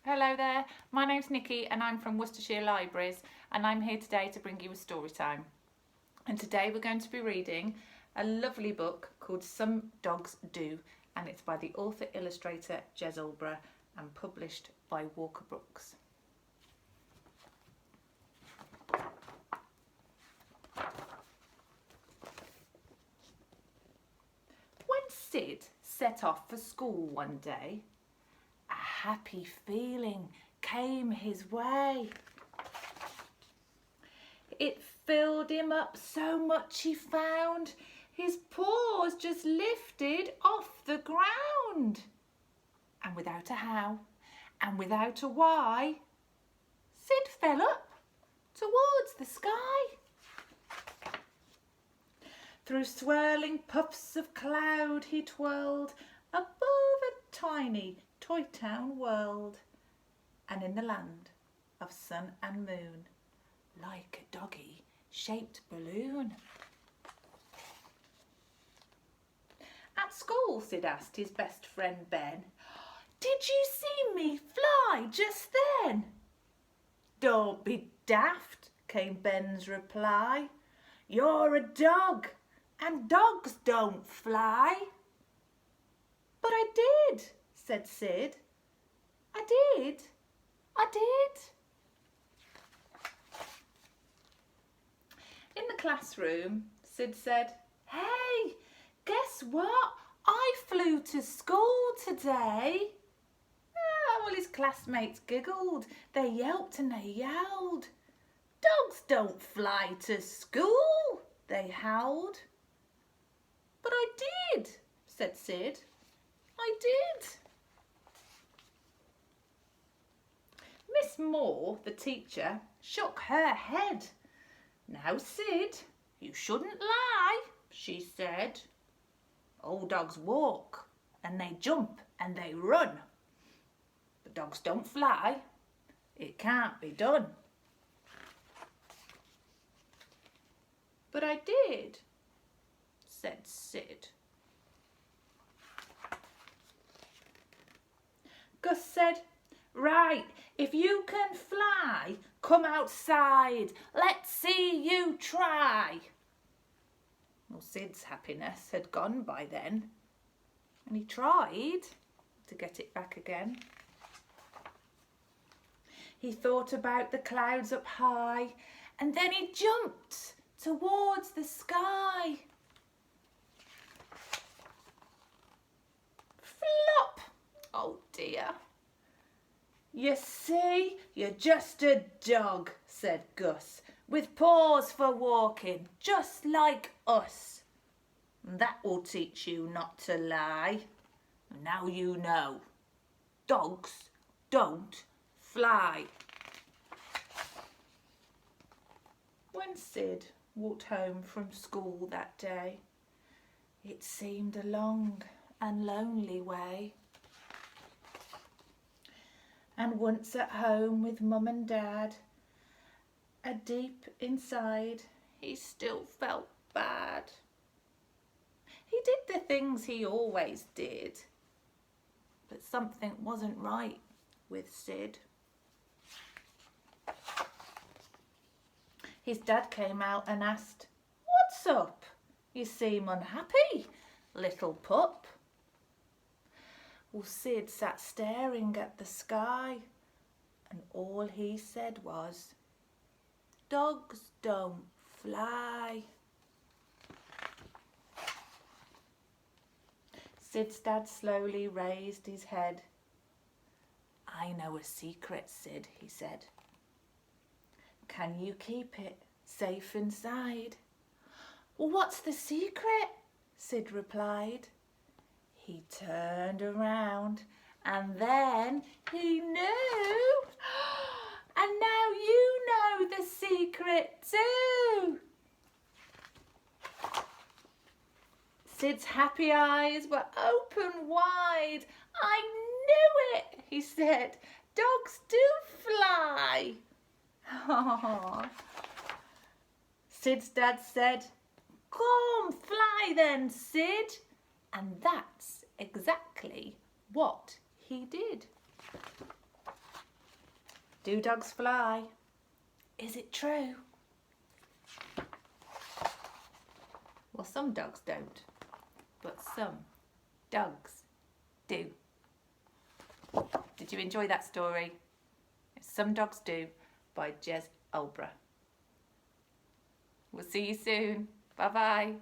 Hello there, my name's Nikki and I'm from Worcestershire Libraries and I'm here today to bring you a story time. And today we're going to be reading a lovely book called Some Dogs Do, and it's by the author illustrator Jez Alborough and published by Walker Books. When Sid set off for school one day, a happy feeling came his way. It filled him up so much he found his paws just lifted off the ground. And without a how and without a why, Sid fell up towards the sky. Through swirling puffs of cloud he twirled above a tiny toy town world, and in the land of sun and moon, like a doggy shaped balloon. At school, Sid asked his best friend Ben, "Did you see me fly just then?" "Don't be daft," came Ben's reply. "You're a dog and dogs don't fly." "But I did," said Sid. I did. In the classroom, Sid said, "Hey, guess what? I flew to school today." Well, his classmates giggled. They yelped and they yowled. "Dogs don't fly to school," they howled. "But I did," said Sid. "I did." Miss Moore, the teacher, shook her head. "Now, Sid, you shouldn't lie," she said. "All dogs walk and they jump and they run, but dogs don't fly. It can't be done." "But I did," said Sid. Gus said, "Right, if you can fly, come outside. Let's see you try." Well, Sid's happiness had gone by then, and he tried to get it back again. He thought about the clouds up high, and then he jumped towards the sky. Flop! Oh dear. "You see, you're just a dog," said Gus, "with paws for walking, just like us. That will teach you not to lie. Now you know. Dogs don't fly." When Sid walked home from school that day, it seemed a long and lonely way. And once at home with Mum and Dad, deep inside he still felt bad. He did the things he always did, but something wasn't right with Sid. His dad came out and asked, "What's up? You seem unhappy, little pup." Well, Sid sat staring at the sky, and all he said was, "Dogs don't fly." Sid's dad slowly raised his head. "I know a secret, Sid," he said. "Can you keep it safe inside?" "Well, what's the secret?" Sid replied. He turned around and then he knew. "And now you know the secret too." Sid's happy eyes were open wide. "I knew it," he said. "Dogs do fly." Aww. Sid's dad said, "Come, fly then, Sid." And that's exactly what he did. Do dogs fly? Is it true? Well, some dogs don't, but some dogs do. Did you enjoy that story? Some Dogs Do by Jez Alborough. We'll see you soon. Bye bye.